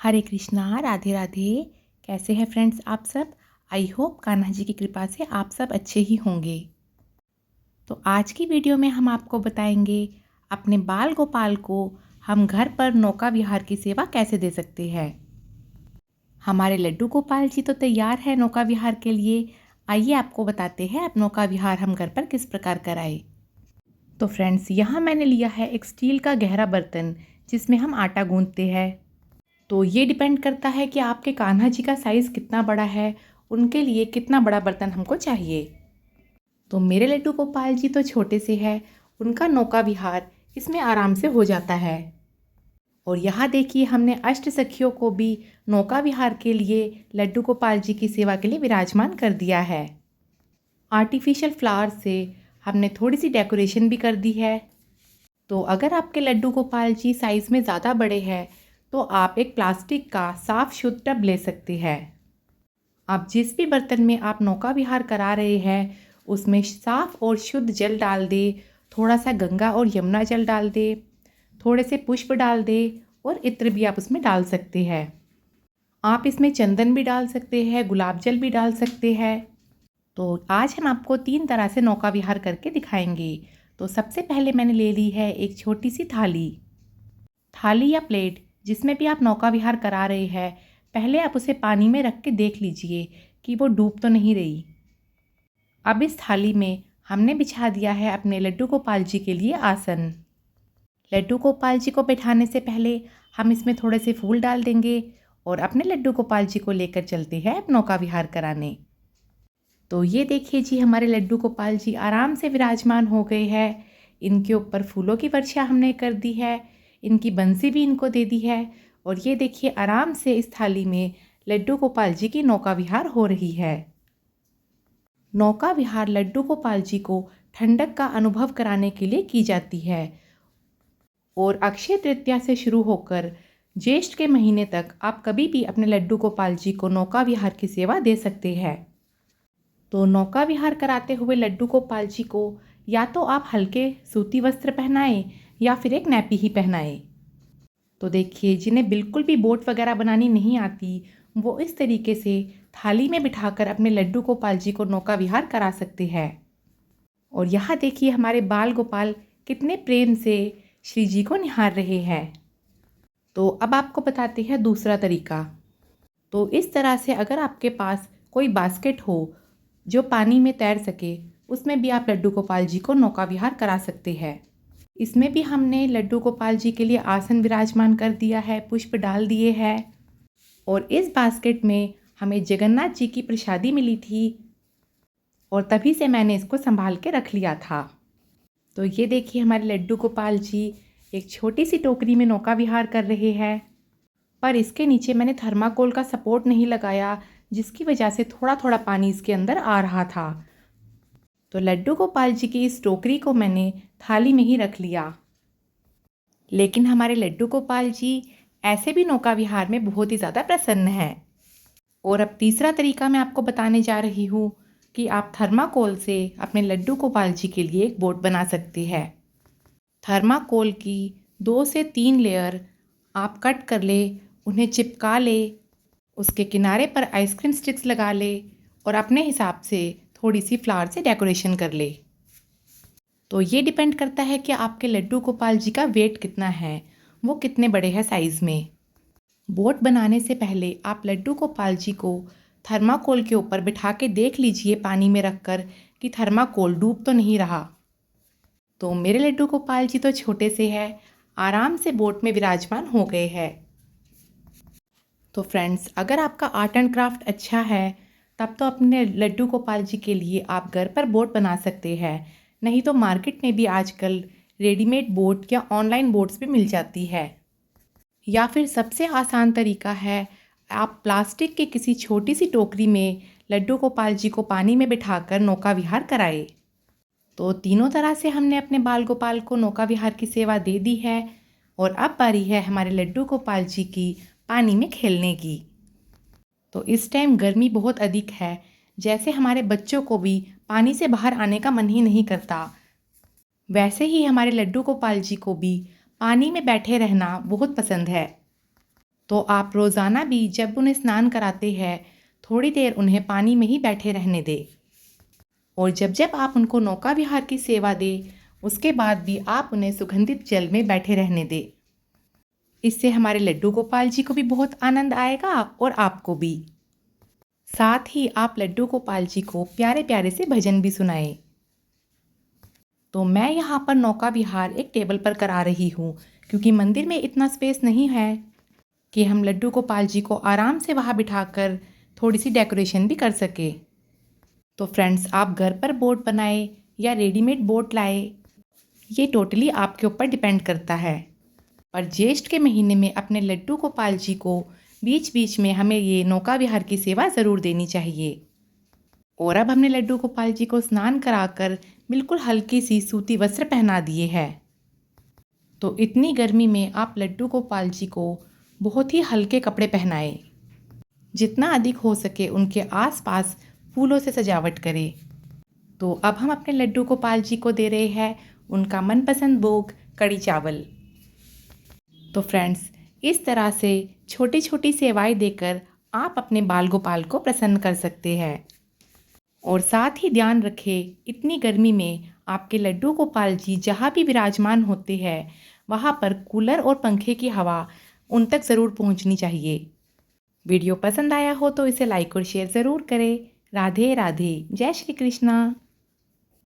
हरे कृष्णा, राधे राधे। कैसे हैं फ्रेंड्स आप सब? आई होप कान्हा जी की कृपा से आप सब अच्छे ही होंगे। तो आज की वीडियो में हम आपको बताएंगे अपने बाल गोपाल को हम घर पर नौका विहार की सेवा कैसे दे सकते हैं। हमारे लड्डू गोपाल जी तो तैयार है नौका विहार के लिए। आइए आपको बताते हैं अब नौका विहार हम घर पर किस प्रकार कराएं। तो फ्रेंड्स, यहाँ मैंने लिया है एक स्टील का गहरा बर्तन जिसमें हम आटा गूंथते हैं। तो ये डिपेंड करता है कि आपके कान्हा जी का साइज़ कितना बड़ा है, उनके लिए कितना बड़ा बर्तन हमको चाहिए। तो मेरे लड्डू गोपाल जी तो छोटे से है, उनका नौका विहार इसमें आराम से हो जाता है। और यहाँ देखिए, हमने अष्ट सखियों को भी नौका विहार के लिए लड्डू गोपाल जी की सेवा के लिए विराजमान कर दिया है। आर्टिफिशियल फ्लावर से हमने थोड़ी सी डेकोरेशन भी कर दी है। तो अगर आपके लड्डू गोपाल जी साइज़ में ज़्यादा बड़े हैं तो आप एक प्लास्टिक का साफ़ शुद्ध टब ले सकते हैं। आप जिस भी बर्तन में आप नौका विहार करा रहे हैं उसमें साफ़ और शुद्ध जल डाल दे, थोड़ा सा गंगा और यमुना जल डाल दे, थोड़े से पुष्प डाल दे और इत्र भी आप उसमें डाल सकते हैं। आप इसमें चंदन भी डाल सकते हैं, गुलाब जल भी डाल सकते हैं। तो आज हम आपको 3 तरह से नौका विहार करके दिखाएंगे। तो सबसे पहले मैंने ले ली है एक छोटी सी थाली या प्लेट, जिसमें भी आप नौका विहार करा रहे हैं। पहले आप उसे पानी में रख के देख लीजिए कि वो डूब तो नहीं रही। अब इस थाली में हमने बिछा दिया है अपने लड्डू गोपाल जी के लिए आसन। लड्डू गोपाल जी को बैठाने से पहले हम इसमें थोड़े से फूल डाल देंगे और अपने लड्डू गोपाल जी को लेकर चलते हैं अब नौका विहार कराने। तो ये देखिए जी, हमारे लड्डू गोपाल जी आराम से विराजमान हो गए हैं। इनके ऊपर फूलों की वर्षा हमने कर दी है, इनकी बंसी भी इनको दे दी है। और ये देखिए, आराम से इस थाली में लड्डू गोपाल जी की नौका विहार हो रही है। नौका विहार लड्डू गोपाल जी को ठंडक का अनुभव कराने के लिए की जाती है और अक्षय तृतीया से शुरू होकर ज्येष्ठ के महीने तक आप कभी भी अपने लड्डू गोपाल जी को नौका विहार की सेवा दे सकते हैं। तो नौका विहार कराते हुए लड्डू गोपाल जी को या तो आप हल्के सूती वस्त्र पहनाएं या फिर एक नैपी ही पहनाएं। तो देखिए, जिन्हें बिल्कुल भी बोट वगैरह बनानी नहीं आती वो इस तरीके से थाली में बिठाकर अपने लड्डू गोपाल जी को नौका विहार करा सकते हैं। और यहाँ देखिए, हमारे बाल गोपाल कितने प्रेम से श्री जी को निहार रहे हैं। तो अब आपको बताते हैं दूसरा तरीका। तो इस तरह से अगर आपके पास कोई बास्केट हो जो पानी में तैर सके, उसमें भी आप लड्डू गोपाल जी को नौका विहार करा सकते हैं। इसमें भी हमने लड्डू गोपाल जी के लिए आसन विराजमान कर दिया है, पुष्प डाल दिए हैं। और इस बास्केट में हमें जगन्नाथ जी की प्रसादी मिली थी और तभी से मैंने इसको संभाल के रख लिया था। तो ये देखिए, हमारे लड्डू गोपाल जी एक छोटी सी टोकरी में नौका विहार कर रहे हैं, पर इसके नीचे मैंने थर्माकोल का सपोर्ट नहीं लगाया, जिसकी वजह से थोड़ा थोड़ा पानी इसके अंदर आ रहा था। तो लड्डू गोपाल जी की इस टोकरी को मैंने थाली में ही रख लिया। लेकिन हमारे लड्डू गोपाल जी ऐसे भी नौका विहार में बहुत ही ज़्यादा प्रसन्न हैं। और अब तीसरा तरीका मैं आपको बताने जा रही हूँ कि आप थर्माकोल से अपने लड्डू गोपाल जी के लिए एक बोट बना सकते हैं। थर्माकोल की 2 से 3 लेयर आप कट कर ले, उन्हें चिपका ले, उसके किनारे पर आइसक्रीम स्टिक्स लगा ले और अपने हिसाब से थोड़ी सी फ्लावर से डेकोरेशन कर ले। तो ये डिपेंड करता है कि आपके लड्डू गोपाल जी का वेट कितना है, वो कितने बड़े हैं साइज़ में। बोट बनाने से पहले आप लड्डू गोपाल जी को थर्माकोल के ऊपर बिठा के देख लीजिए पानी में रखकर कि थर्माकोल डूब तो नहीं रहा। तो मेरे लड्डू गोपाल जी तो छोटे से है, आराम से बोट में विराजमान हो गए हैं। तो फ्रेंड्स, अगर आपका आर्ट एंड क्राफ्ट अच्छा है तब तो अपने लड्डू गोपाल जी के लिए आप घर पर बोट बना सकते हैं। नहीं तो मार्केट में भी आजकल रेडीमेड बोट या ऑनलाइन बोट्स भी मिल जाती है। या फिर सबसे आसान तरीका है, आप प्लास्टिक की किसी छोटी सी टोकरी में लड्डू गोपाल जी को पानी में बिठाकर नौका विहार कराए। तो तीनों तरह से हमने अपने बाल गोपाल को नौका विहार की सेवा दे दी है और अब बारी है हमारे लड्डू गोपाल जी की पानी में खेलने की। तो इस टाइम गर्मी बहुत अधिक है, जैसे हमारे बच्चों को भी पानी से बाहर आने का मन ही नहीं करता, वैसे ही हमारे लड्डू गोपाल जी को भी पानी में बैठे रहना बहुत पसंद है। तो आप रोज़ाना भी जब उन्हें स्नान कराते हैं थोड़ी देर उन्हें पानी में ही बैठे रहने दें। और जब जब आप उनको नौका विहार की सेवा दें उसके बाद भी आप उन्हें सुगंधित जल में बैठे रहने दें। इससे हमारे लड्डू गोपाल जी को भी बहुत आनंद आएगा और आपको भी। साथ ही आप लड्डू गोपाल जी को प्यारे प्यारे से भजन भी सुनाएं। तो मैं यहाँ पर नौका विहार एक टेबल पर करा रही हूँ क्योंकि मंदिर में इतना स्पेस नहीं है कि हम लड्डू गोपाल जी को आराम से वहाँ बिठाकर थोड़ी सी डेकोरेशन भी कर सके। तो फ्रेंड्स, आप घर पर बोर्ड बनाए या रेडीमेड बोर्ड लाए, ये टोटली आपके ऊपर डिपेंड करता है। और ज्येष्ठ के महीने में अपने लड्डू गोपाल जी को बीच बीच में हमें ये नौका विहार की सेवा ज़रूर देनी चाहिए। और अब हमने लड्डू गोपाल जी को स्नान कराकर बिल्कुल हल्की सी सूती वस्त्र पहना दिए हैं। तो इतनी गर्मी में आप लड्डू गोपाल जी को बहुत ही हल्के कपड़े पहनाएं। जितना अधिक हो सके उनके आसपास फूलों से सजावट करें। तो अब हम अपने लड्डू गोपाल जी को दे रहे हैं उनका मनपसंद भोग कढ़ी चावल। तो फ्रेंड्स, इस तरह से छोटी छोटी सेवाएं देकर आप अपने बाल गोपाल को प्रसन्न कर सकते हैं। और साथ ही ध्यान रखें, इतनी गर्मी में आपके लड्डू गोपाल जी जहाँ भी विराजमान होते हैं वहाँ पर कूलर और पंखे की हवा उन तक ज़रूर पहुँचनी चाहिए। वीडियो पसंद आया हो तो इसे लाइक और शेयर ज़रूर करें। राधे राधे, जय श्री कृष्णा।